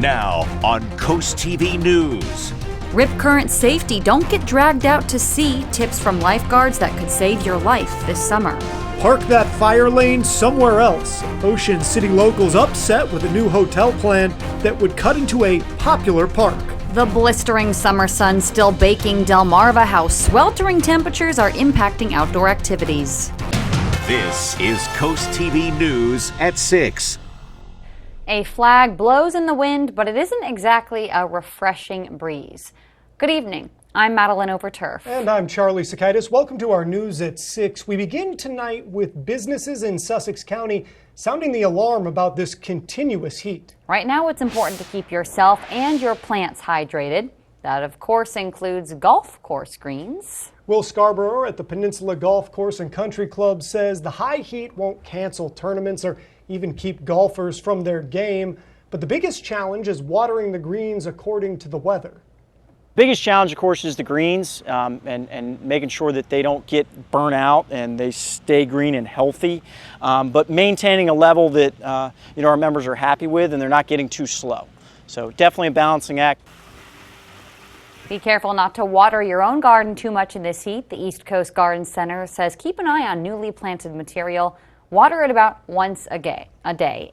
Now on Coast TV News. Rip current safety. Don't get dragged out to sea. Tips from lifeguards that could save your life this summer. Park that fire lane somewhere else. Ocean City locals upset with a new hotel plan that would cut into a popular park. The blistering summer sun still baking Delmarva how sweltering temperatures are impacting outdoor activities. This is Coast TV News at 6. A flag blows in the wind, but it isn't exactly a refreshing breeze. Good evening. I'm Madeline Overturf. And I'm Charlie Sakaitis. Welcome to our News at 6. We begin tonight with businesses in Sussex County sounding the alarm about this continuous heat. Right now, it's important to keep yourself and your plants hydrated. That, of course, includes golf course greens. Will Scarborough at the Peninsula Golf Course and Country Club says the high heat won't cancel tournaments or even keep golfers from their game. But the biggest challenge is watering the greens according to the weather. Biggest challenge, of course, is the greens and making sure that they don't get burnt out and they stay green and healthy, but maintaining a level that our members are happy with and they're not getting too slow. So definitely a balancing act. Be careful not to water your own garden too much in this heat. The East Coast Garden Center says keep an eye on newly planted material. Water it about once a day.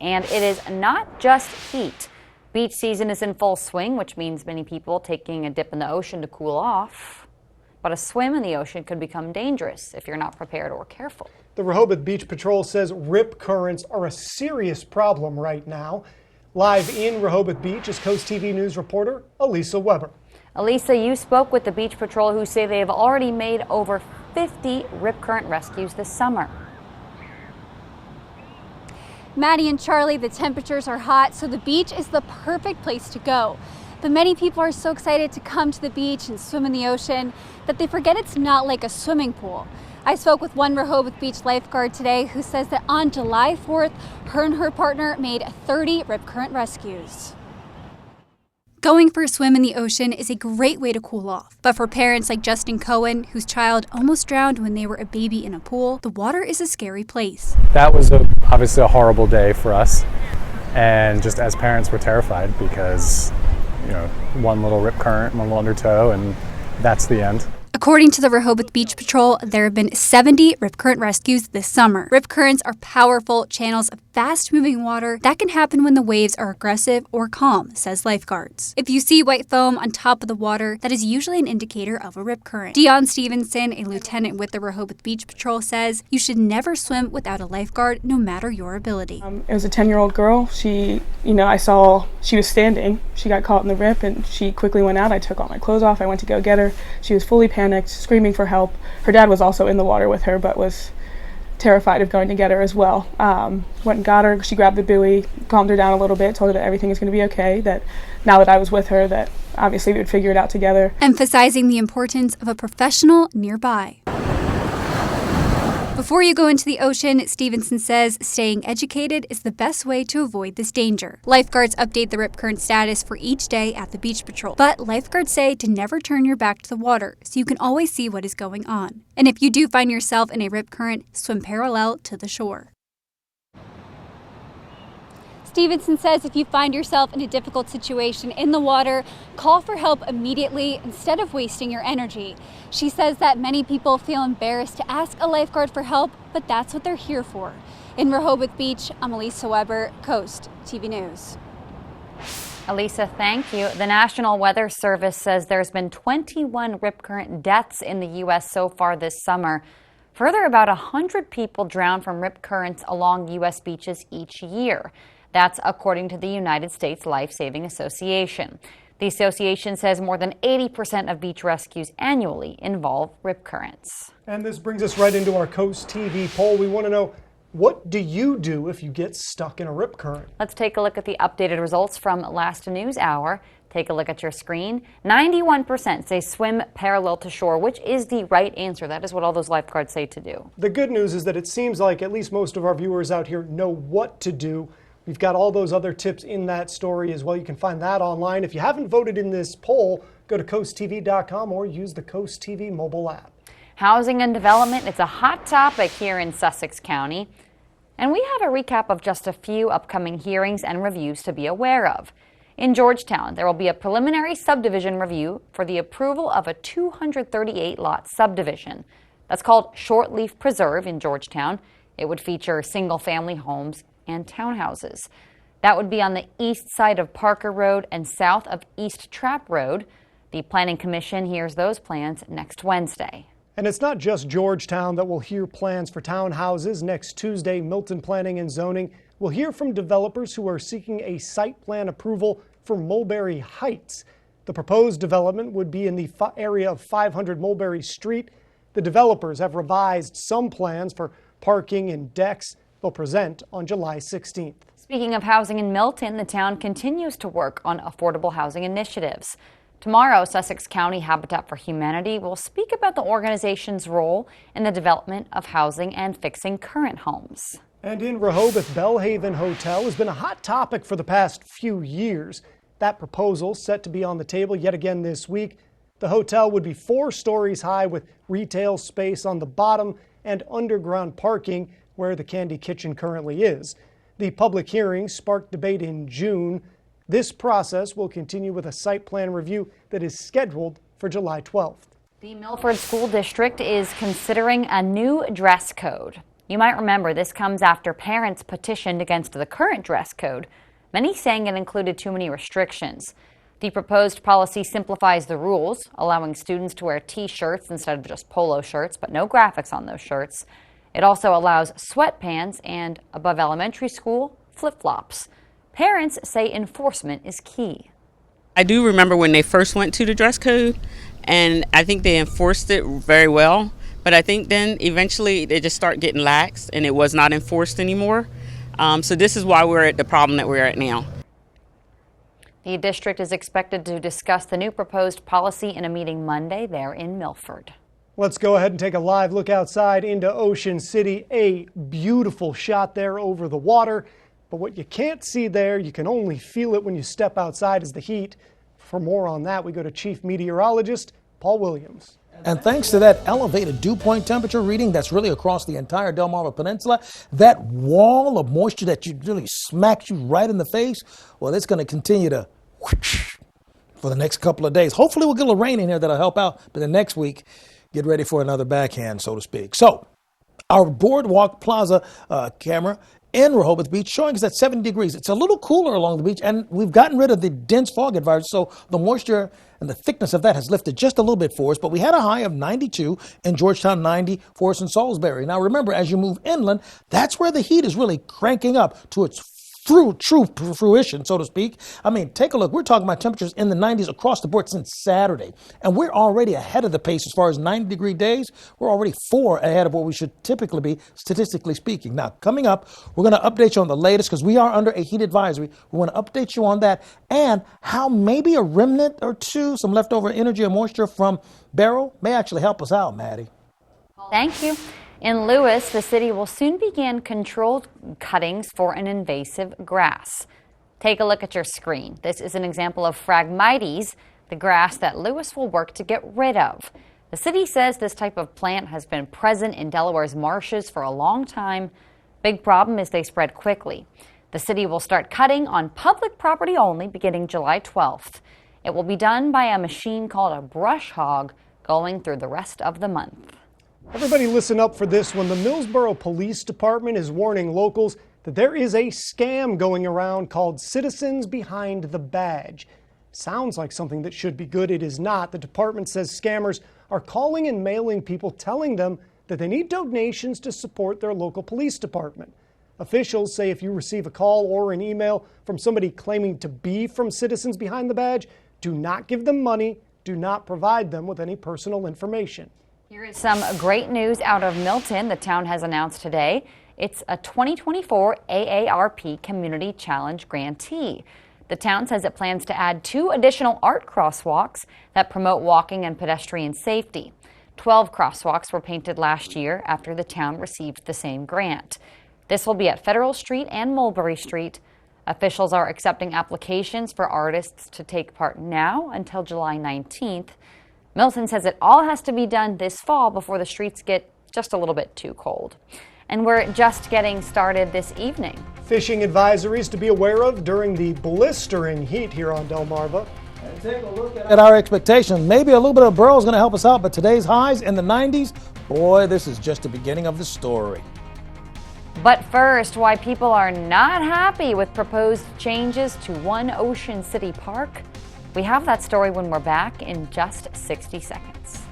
And it is not just heat. Beach season is in full swing, which means many people taking a dip in the ocean to cool off. But a swim in the ocean could become dangerous if you're not prepared or careful. The Rehoboth Beach Patrol says rip currents are a serious problem right now. Live in Rehoboth Beach is Coast TV News reporter Elisa Weber. Elisa, you spoke with the Beach Patrol, who say they have already made over 50 rip current rescues this summer. Maddie and Charlie, the temperatures are hot, so the beach is the perfect place to go. But many people are so excited to come to the beach and swim in the ocean that they forget it's not like a swimming pool. I spoke with one Rehoboth Beach lifeguard today who says that on July 4th, her and her partner made 30 rip current rescues. Going for a swim in the ocean is a great way to cool off. But for parents like Justin Cohen, whose child almost drowned when they were a baby in a pool, the water is a scary place. That was obviously a horrible day for us. And just as parents, we're terrified because, one little rip current, one little undertow, and that's the end. According to the Rehoboth Beach Patrol, there have been 70 rip current rescues this summer. Rip currents are powerful channels of fast-moving water that can happen when the waves are aggressive or calm, says lifeguards. If you see white foam on top of the water, that is usually an indicator of a rip current. Dion Stevenson, a lieutenant with the Rehoboth Beach Patrol, says you should never swim without a lifeguard, no matter your ability. It was a 10-year-old girl. I saw she was standing. She got caught in the rip and she quickly went out. I took all my clothes off. I went to go get her. She was fully panicked, screaming for help. Her dad was also in the water with her, but was terrified of going to get her as well. Went and got her. She grabbed the buoy, calmed her down a little bit, told her that everything is going to be okay, that now that I was with her, that obviously we would figure it out together. Emphasizing the importance of a professional nearby. Before you go into the ocean, Stevenson says staying educated is the best way to avoid this danger. Lifeguards update the rip current status for each day at the Beach Patrol. But lifeguards say to never turn your back to the water so you can always see what is going on. And if you do find yourself in a rip current, swim parallel to the shore. Stevenson says if you find yourself in a difficult situation in the water, call for help immediately instead of wasting your energy. She says that many people feel embarrassed to ask a lifeguard for help, but that's what they're here for. In Rehoboth Beach, I'm Elisa Weber, Coast TV News. Elisa, thank you. The National Weather Service says there's been 21 rip current deaths in the U.S. so far this summer. Further, about 100 people drown from rip currents along U.S. beaches each year. That's according to the United States Life Saving Association. The association says more than 80% of beach rescues annually involve rip currents. And this brings us right into our Coast TV poll. We want to know, what do you do if you get stuck in a rip current? Let's take a look at the updated results from last news hour. Take a look at your screen. 91% say swim parallel to shore, which is the right answer. That is what all those lifeguards say to do. The good news is that it seems like at least most of our viewers out here know what to do. We've got all those other tips in that story as well. You can find that online. If you haven't voted in this poll, go to coasttv.com or use the Coast TV mobile app. Housing and development, it's a hot topic here in Sussex County. And we have a recap of just a few upcoming hearings and reviews to be aware of. In Georgetown, there will be a preliminary subdivision review for the approval of a 238-lot subdivision. That's called Shortleaf Preserve in Georgetown. It would feature single-family homes and townhouses. That would be on the east side of Parker Road and south of East Trapp Road. The Planning Commission hears those plans next Wednesday. And it's not just Georgetown that will hear plans for townhouses. Next Tuesday, Milton Planning and Zoning will hear from developers who are seeking a site plan approval for Mulberry Heights. The proposed development would be in the area of 500 Mulberry Street. The developers have revised some plans for parking and decks. They'll present on July 16th. Speaking of housing in Milton, the town continues to work on affordable housing initiatives. Tomorrow, Sussex County Habitat for Humanity will speak about the organization's role in the development of housing and fixing current homes. And in Rehoboth, Bellhaven Hotel has been a hot topic for the past few years. That proposal set to be on the table yet again this week. The hotel would be 4 stories high with retail space on the bottom and underground parking where the Candy Kitchen currently is. The public hearing sparked debate in June. This process will continue with a site plan review that is scheduled for July 12th. The Milford School District is considering a new dress code. You might remember this comes after parents petitioned against the current dress code, many saying it included too many restrictions. The proposed policy simplifies the rules, allowing students to wear t-shirts instead of just polo shirts, but no graphics on those shirts. It also allows sweatpants and, above elementary school, flip-flops. Parents say enforcement is key. I do remember when they first went to the dress code, and I think they enforced it very well. But I think then eventually they just start getting lax and it was not enforced anymore. So this is why we're at the problem that we're at now. The district is expected to discuss the new proposed policy in a meeting Monday there in Milford. Let's go ahead and take a live look outside into Ocean City. A beautiful shot there over the water. But what you can't see there, you can only feel it when you step outside, is the heat. For more on that, we go to Chief Meteorologist Paul Williams. And thanks to that elevated dew point temperature reading that's really across the entire Delmarva Peninsula, that wall of moisture that really smacks you right in the face, well, it's going to continue to whoosh for the next couple of days. Hopefully we'll get a little rain in here that'll help out. But the next week, get ready for another backhand, so to speak. So our Boardwalk Plaza camera in Rehoboth Beach showing us at 70 degrees. It's a little cooler along the beach, and we've gotten rid of the dense fog advisory, so the moisture and the thickness of that has lifted just a little bit for us. But we had a high of 92 in Georgetown, 90 for us in Salisbury. Now remember, as you move inland, that's where the heat is really cranking up to its true fruition, so to speak. I mean, take a look. We're talking about temperatures in the 90s across the board since Saturday. And we're already ahead of the pace as far as 90-degree days. We're already 4 ahead of what we should typically be, statistically speaking. Now, coming up, we're going to update you on the latest because we are under a heat advisory. We want to update you on that and how maybe a remnant or two, some leftover energy or moisture from Beryl may actually help us out, Maddie. Thank you. In Lewis, the city will soon begin controlled cuttings for an invasive grass. Take a look at your screen. This is an example of Phragmites, the grass that Lewis will work to get rid of. The city says this type of plant has been present in Delaware's marshes for a long time. Big problem is they spread quickly. The city will start cutting on public property only beginning July 12th. It will be done by a machine called a brush hog going through the rest of the month. Everybody listen up for this one. The Millsboro Police Department is warning locals that there is a scam going around called Citizens Behind the Badge. Sounds like something that should be good. It is not. The department says scammers are calling and mailing people telling them that they need donations to support their local police department. Officials say if you receive a call or an email from somebody claiming to be from Citizens Behind the Badge, do not give them money. Do not provide them with any personal information. Here is some great news out of Milton. The town has announced today it's a 2024 AARP Community Challenge grantee. The town says it plans to add 2 additional art crosswalks that promote walking and pedestrian safety. 12 crosswalks were painted last year after the town received the same grant. This will be at Federal Street and Mulberry Street. Officials are accepting applications for artists to take part now until July 19th. Milton says it all has to be done this fall before the streets get just a little bit too cold. And we're just getting started this evening. fishing advisories to be aware of during the blistering heat here on Delmarva. And take a look at our expectations. Maybe a little bit of Burrow is going to help us out, but today's highs in the 90s, boy, this is just the beginning of the story. But first, why people are not happy with proposed changes to One Ocean City Park. We have that story when we're back in just 60 seconds.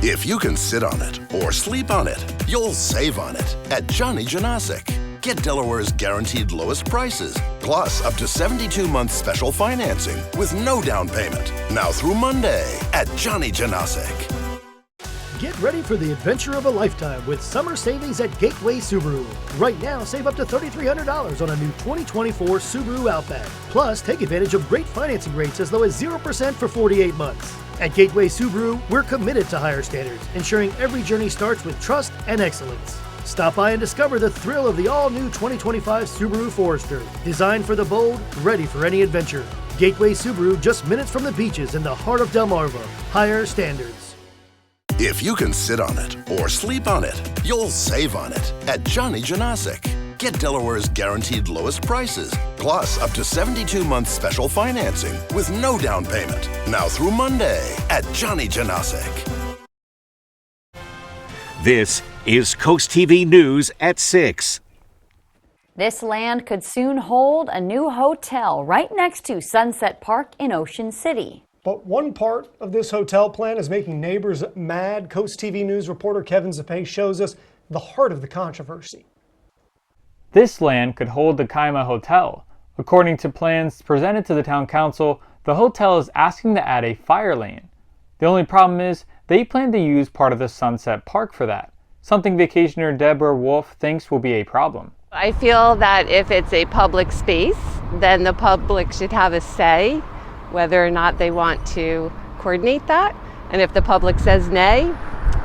If you can sit on it or sleep on it, you'll save on it at Johnny Janasic. Get Delaware's guaranteed lowest prices, plus up to 72 months special financing with no down payment. Now through Monday at Johnny Janasic. Get ready for the adventure of a lifetime with summer savings at Gateway Subaru. Right now, save up to $3,300 on a new 2024 Subaru Outback. Plus, take advantage of great financing rates as low as 0% for 48 months. At Gateway Subaru, we're committed to higher standards, ensuring every journey starts with trust and excellence. Stop by and discover the thrill of the all-new 2025 Subaru Forester. Designed for the bold, ready for any adventure. Gateway Subaru, just minutes from the beaches in the heart of Delmarva. Higher standards. If you can sit on it or sleep on it, you'll save on it at Johnny Janasic. Get Delaware's guaranteed lowest prices, plus up to 72 months special financing with no down payment. Now through Monday at Johnny Janasic. This is Coast TV News at 6. This land could soon hold a new hotel right next to Sunset Park in Ocean City. But one part of this hotel plan is making neighbors mad. Coast TV News reporter Kevin Zapay shows us the heart of the controversy. This land could hold the Kaima Hotel. According to plans presented to the town council, the hotel is asking to add a fire lane. The only problem is they plan to use part of the Sunset Park for that, something vacationer Deborah Wolf thinks will be a problem. I feel that if it's a public space, then the public should have a say whether or not they want to coordinate that. And if the public says nay,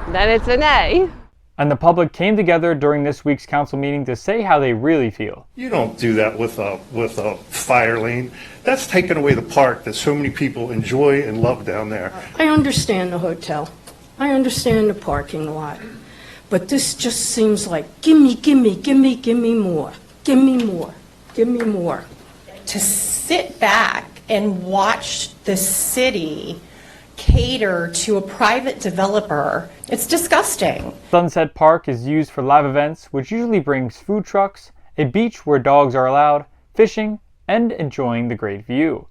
then it's a nay. And the public came together during this week's council meeting to say how they really feel. You don't do that with a fire lane. That's taking away the park that so many people enjoy and love down there. I understand the hotel. I understand the parking lot. But this just seems like, give me more. Give me more. Give me more. To sit back and watch the city cater to a private developer, it's disgusting. Sunset Park is used for live events, which usually brings food trucks, a beach where dogs are allowed, fishing, and enjoying the great view.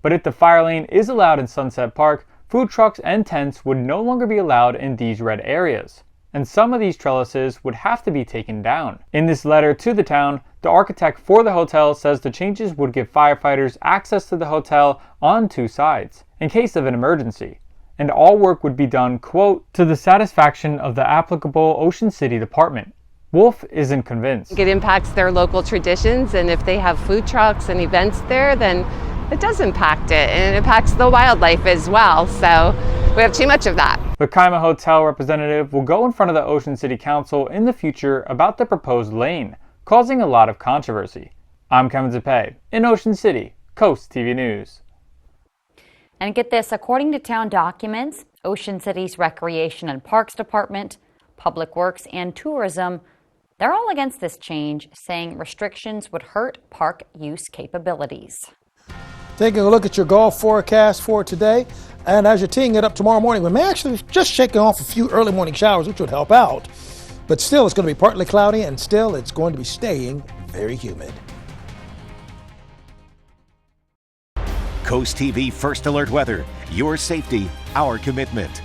But if the fire lane is allowed in Sunset Park, food trucks and tents would no longer be allowed in these red areas, and some of these trellises would have to be taken down. In this letter to the town, the architect for the hotel says the changes would give firefighters access to the hotel on two sides, in case of an emergency, and all work would be done, quote, to the satisfaction of the applicable Ocean City department. Wolf isn't convinced. It impacts their local traditions, and if they have food trucks and events there, then it does impact it, and it impacts the wildlife as well, so we have too much of that. The Kaima Hotel representative will go in front of the Ocean City Council in the future about the proposed lane, causing a lot of controversy. I'm Kevin Zapay in Ocean City, Coast TV News. And get this, according to town documents, Ocean City's Recreation and Parks Department, Public Works, and Tourism, they're all against this change, saying restrictions would hurt park use capabilities. Taking a look at your golf forecast for today, and as you're teeing it up tomorrow morning, we may actually just shaking off a few early morning showers, which would help out. But still, it's going to be partly cloudy, and still, it's going to be staying very humid. Coast TV First Alert Weather. Your safety, our commitment.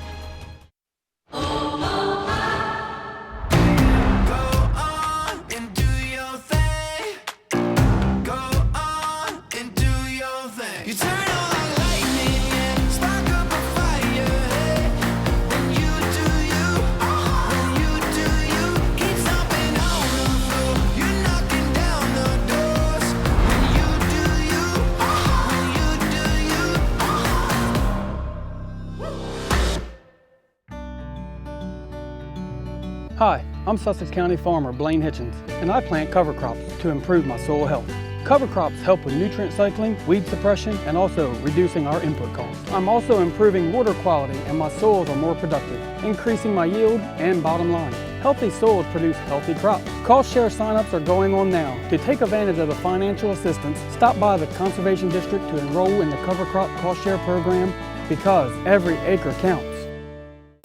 Hi, I'm Sussex County farmer Blaine Hitchens, and I plant cover crops to improve my soil health. Cover crops help with nutrient cycling, weed suppression, and also reducing our input costs. I'm also improving water quality, and my soils are more productive, increasing my yield and bottom line. Healthy soils produce healthy crops. Cost share signups are going on now. To take advantage of the financial assistance, stop by the Conservation District to enroll in the Cover Crop Cost Share program because every acre counts.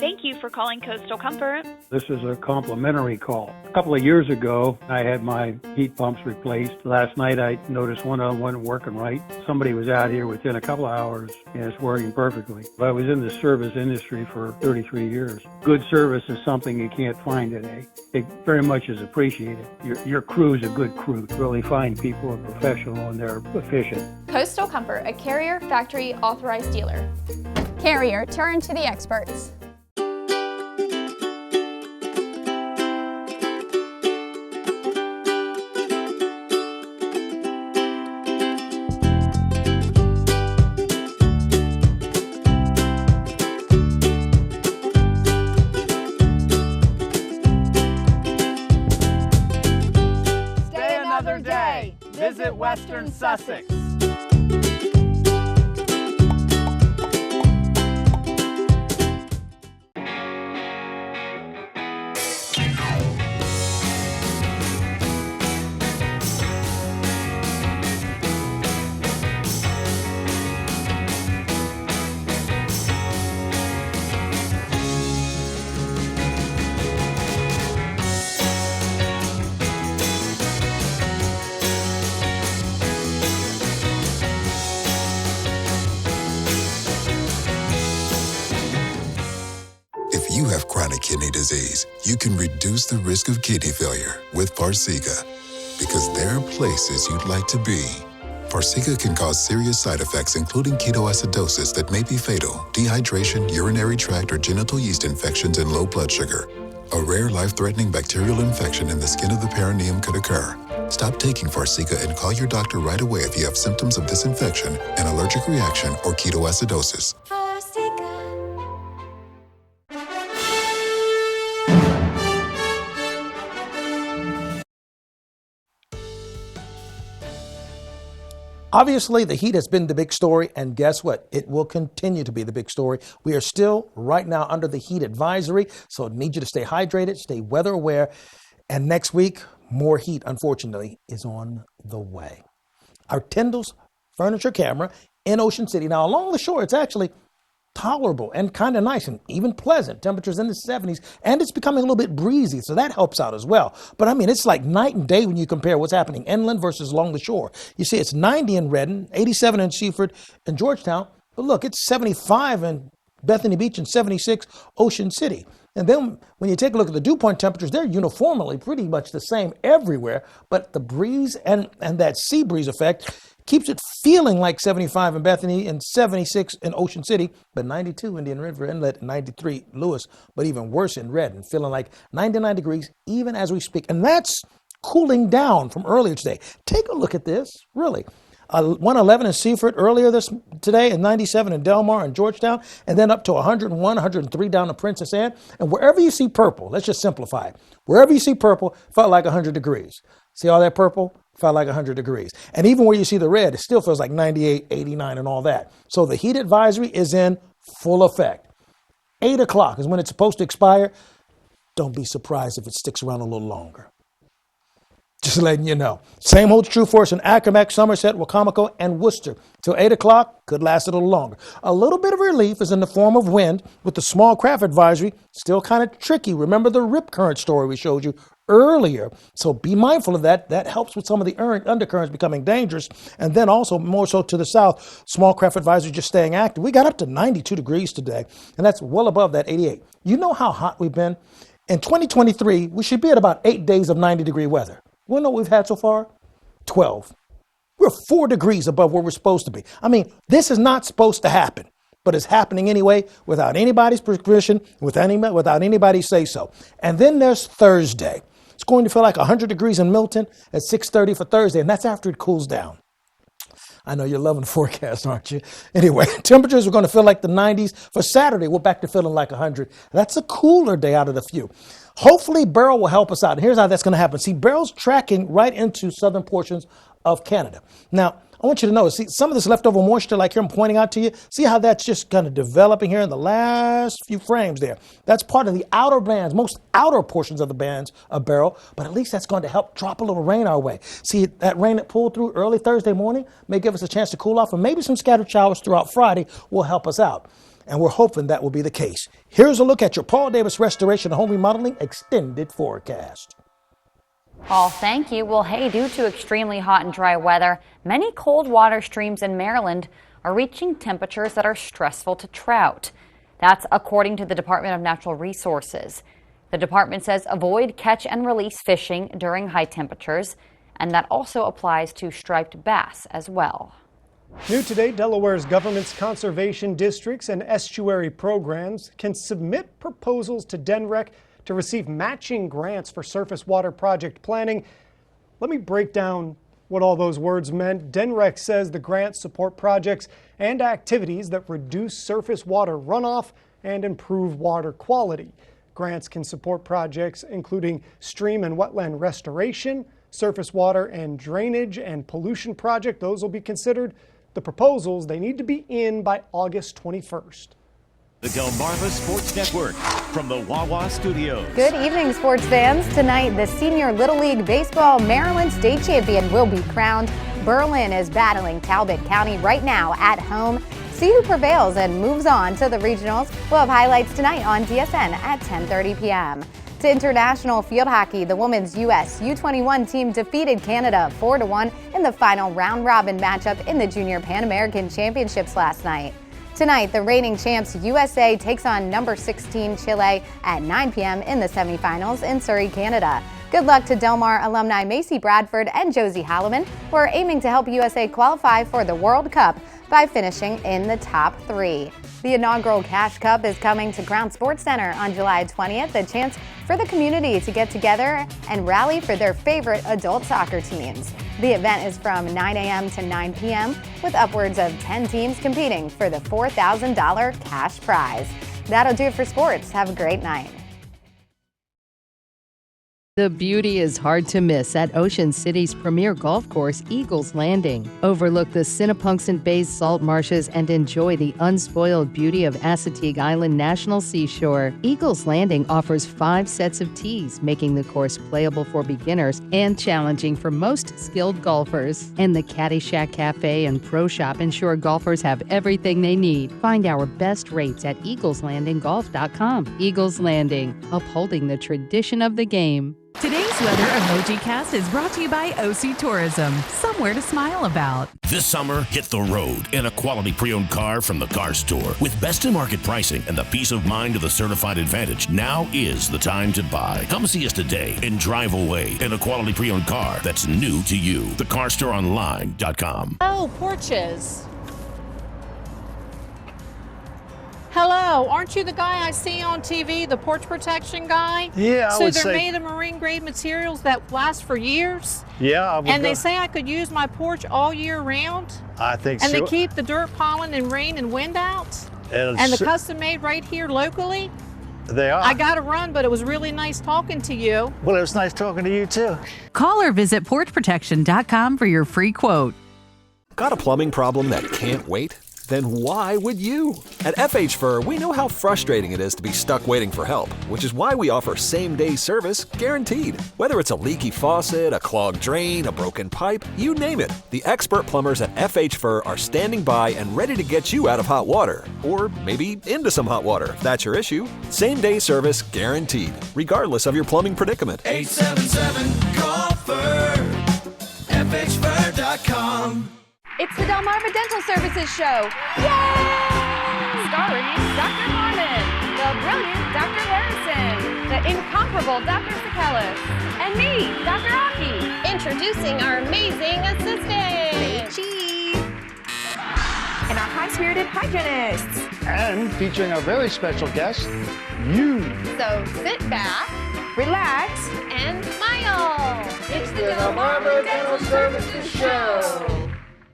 Thank you for calling Coastal Comfort. This is a complimentary call. A couple of years ago, I had my heat pumps replaced. Last night, I noticed one of them wasn't working right. Somebody was out here within a couple of hours, and it's working perfectly. I was in the service industry for 33 years. Good service is something you can't find today. It very much is appreciated. Your crew is a good crew. Really fine people are professional and they're efficient. Coastal Comfort, a Carrier factory authorized dealer. Carrier, turn to the experts. Visit Western Sussex. If you have chronic kidney disease, you can reduce the risk of kidney failure with Farxiga, because there are places you'd like to be. Farxiga can cause serious side effects, including ketoacidosis that may be fatal, dehydration, urinary tract or genital yeast infections, and low blood sugar. A rare life-threatening bacterial infection in the skin of the perineum could occur. Stop taking Farxiga and call your doctor right away if you have symptoms of this infection, an allergic reaction, or ketoacidosis. Obviously, the heat has been the big story, and guess what? It will continue to be the big story. We are still right now under the heat advisory, so I need you to stay hydrated, stay weather aware, and next week, more heat, unfortunately, is on the way. Our Tyndall's furniture camera in Ocean City. Now, along the shore, it's actually tolerable and kind of nice and even pleasant. Temperatures in the 70s, and it's becoming a little bit breezy, so that helps out as well. But I mean, it's like night and day when you compare what's happening inland versus along the shore. You see, it's 90 in Redden, 87 in Seaford and Georgetown, but look, it's 75 in Bethany Beach and 76 Ocean City. And then when you take a look at the dew point temperatures, they're uniformly pretty much the same everywhere, but the breeze and that sea breeze effect keeps it feeling like 75 in Bethany and 76 in Ocean City, but 92 Indian River Inlet, 93 Lewis, but even worse in Redden, feeling like 99 degrees even as we speak. And that's cooling down from earlier today. Take a look at this, really. 111 in Seaford earlier today, and 97 in Del Mar and Georgetown, and then up to 101, 103 down to Princess Anne. And wherever you see purple, let's just simplify it. Wherever you see purple, felt like 100 degrees. See all that purple? Felt like 100 degrees. And even where you see the red, it still feels like 98, 89 and all that. So the heat advisory is in full effect. 8 o'clock is when it's supposed to expire. Don't be surprised if it sticks around a little longer. Just letting you know. Same holds true for us in Accomack, Somerset, Wacomico, and Worcester. Till 8 o'clock, could last a little longer. A little bit of relief is in the form of wind with the small craft advisory. Still kind of tricky. Remember the rip current story we showed you earlier. So be mindful of that. That helps with some of the undercurrents becoming dangerous. And then also more so to the south, small craft advisory just staying active. We got up to 92 degrees today, and that's well above that 88. You know how hot we've been? In 2023, we should be at about 8 days of 90-degree weather. You know what we've had so far? 12. We're 4 degrees above where we're supposed to be. I mean, this is not supposed to happen, but it's happening anyway without anybody's permission, without anybody's say-so. And then there's Thursday. It's going to feel like 100 degrees in Milton at 6:30 for Thursday, and that's after it cools down. I know you're loving the forecast, aren't you? Anyway, temperatures are going to feel like the 90s. For Saturday, we're back to feeling like 100. That's a cooler day out of the few. Hopefully, Beryl will help us out. And here's how that's going to happen. See, Beryl's tracking right into southern portions of Canada. Now, I want you to know, see, some of this leftover moisture, like here I'm pointing out to you, see how that's just kind of developing here in the last few frames there. That's part of the outer bands, most outer portions of the bands of Beryl, but at least that's going to help drop a little rain our way. See, that rain that pulled through early Thursday morning may give us a chance to cool off, and maybe some scattered showers throughout Friday will help us out. And we're hoping that will be the case. Here's a look at your Paul Davis Restoration and Home Remodeling Extended Forecast. Paul, thank you. Well, hey, due to extremely hot and dry weather, many cold water streams in Maryland are reaching temperatures that are stressful to trout. That's according to the Department of Natural Resources. The department says avoid catch and release fishing during high temperatures, and that also applies to striped bass as well. New today, Delaware's government's conservation districts and estuary programs can submit proposals to DNREC to receive matching grants for surface water project planning. Let me break down what all those words meant. DNREC says the grants support projects and activities that reduce surface water runoff and improve water quality. Grants can support projects including stream and wetland restoration, surface water and drainage and pollution project. Those will be considered. The proposals, they need to be in by August 21st. The Delmarva Sports Network from the Wawa Studios. Good evening, sports fans. Tonight, the Senior Little League Baseball Maryland State Champion will be crowned. Berlin is battling Talbot County right now at home. See who prevails and moves on to the regionals. We'll have highlights tonight on DSN at 10:30 p.m. To international field hockey, the women's U.S. U21 team defeated Canada 4-1 in the final round-robin matchup in the Junior Pan American Championships last night. Tonight, the reigning champs USA takes on number 16 Chile at 9 p.m. in the semifinals in Surrey, Canada. Good luck to Del Mar alumni Macy Bradford and Josie Holloman, who are aiming to help USA qualify for the World Cup by finishing in the top 3. The inaugural Cash Cup is coming to Crown Sports Center on July 20th, a chance for the community to get together and rally for their favorite adult soccer teams. The event is from 9 a.m. to 9 p.m. with upwards of 10 teams competing for the $4,000 cash prize. That'll do it for sports. Have a great night. The beauty is hard to miss at Ocean City's premier golf course, Eagles Landing. Overlook the Sinnapunxent Bay's salt marshes and enjoy the unspoiled beauty of Assateague Island National Seashore. Eagles Landing offers 5 sets of tees, making the course playable for beginners and challenging for most skilled golfers. And the Caddy Shack Cafe and Pro Shop ensure golfers have everything they need. Find our best rates at eagleslandinggolf.com. Eagles Landing, upholding the tradition of the game. Today's Weather Emoji Cast is brought to you by OC Tourism. Somewhere to smile about. This summer, hit the road in a quality pre-owned car from the Car Store. With best-in-market pricing and the peace of mind of the Certified Advantage, now is the time to buy. Come see us today and drive away in a quality pre-owned car that's new to you. TheCarStoreOnline.com. Oh, porches. Hello, aren't you the guy I see on TV, the porch protection guy? Yeah, I would say. So they're made of marine grade materials that last for years? Yeah, I would. And they say I could use my porch all year round? I think and so. And they keep the dirt, pollen, and rain and wind out? And the custom made right here locally? They are. I got to run, but it was really nice talking to you. Well, it was nice talking to you too. Call or visit porchprotection.com for your free quote. Got a plumbing problem that can't wait? Then why would you? At FH Fur, we know how frustrating it is to be stuck waiting for help, which is why we offer same-day service guaranteed. Whether it's a leaky faucet, a clogged drain, a broken pipe, you name it, the expert plumbers at FH Fur are standing by and ready to get you out of hot water, or maybe into some hot water if that's your issue. Same-day service guaranteed, regardless of your plumbing predicament. 877-CALL-FUR, FHFur.com. It's the Delmarva Dental Services Show. Yay! Starring Dr. Harmon, the brilliant Dr. Harrison, the incomparable Dr. Sikelis, and me, Dr. Aki. Introducing our amazing assistant, Chi, and our high-spirited hygienists. And featuring our very special guest, you. So sit back, relax, and smile. It's the Delmarva Dental Services Show.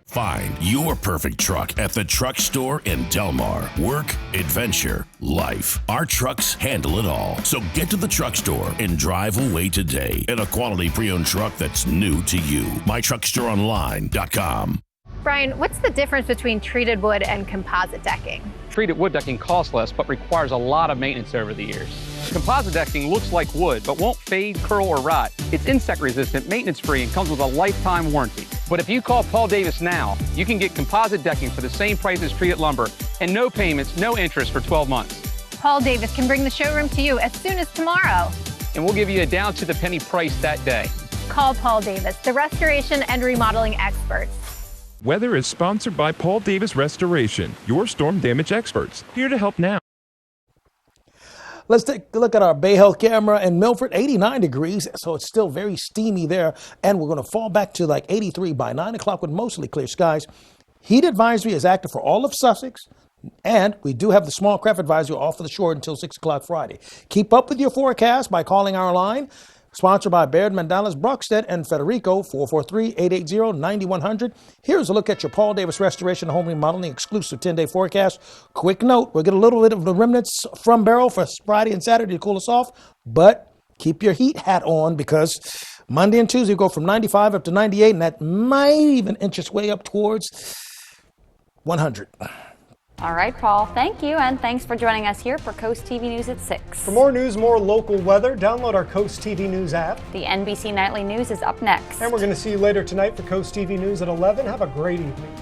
Find your perfect truck at the truck store in Del Mar. Work, adventure, life. Our trucks handle it all. So get to the truck store and drive away today in a quality pre-owned truck that's new to you. MyTruckStoreOnline.com. Brian, what's the difference between treated wood and composite decking? Treated wood decking costs less but requires a lot of maintenance over the years. Composite decking looks like wood but won't fade, curl, or rot. It's insect resistant, maintenance free, and comes with a lifetime warranty. But if you call Paul Davis now, you can get composite decking for the same price as treated lumber and no payments, no interest for 12 months. Paul Davis can bring the showroom to you as soon as tomorrow. And we'll give you a down to the penny price that day. Call Paul Davis, the restoration and remodeling experts. Weather is sponsored by Paul Davis Restoration, your storm damage experts, here to help now. Let's take a look at our Bay Health camera in Milford, 89 degrees, so it's still very steamy there, and we're going to fall back to like 83 by 9 o'clock with mostly clear skies. Heat advisory is active for all of Sussex, and we do have the small craft advisory off of the shore until 6 o'clock Friday. Keep up with your forecast by calling our line. Sponsored by Baird, Mandalas, Brockstead, and Federico, 443-880-9100. Here's a look at your Paul Davis Restoration Home Remodeling exclusive 10-day forecast. Quick note, we'll get a little bit of the remnants from Barrow for Friday and Saturday to cool us off, but keep your heat hat on because Monday and Tuesday go from 95 up to 98, and that might even inch its way up towards 100. All right, Paul, thank you, and thanks for joining us here for Coast TV News at 6. For more news, more local weather, download our Coast TV News app. The NBC Nightly News is up next. And we're going to see you later tonight for Coast TV News at 11. Have a great evening.